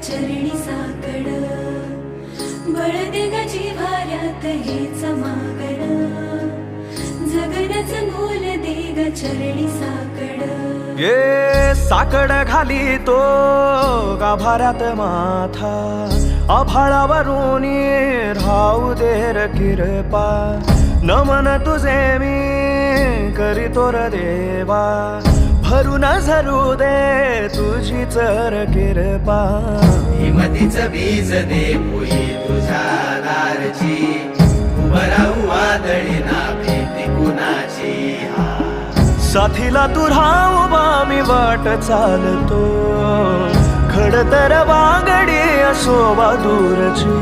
चरणी साकड, बळ दे ग जिव्हाऱ्यात हेच मागण, जगण्याच मोल दे ग चरणी साकड. ये साकड घाली तो गाभाऱ्यात माथा, आभाळावरून राहू दे र किरपा, नमन तुझे मी करीतो र देवा, भरून झरू दे तुझी चर किरपा. हिमतीचं बीज दे पोई तुझ्या दारची, उभं राहू वादळी ना भीती कुणाची. साथीला तू राहू मी वाट चालतो, खडतर वागडी असो दूरची.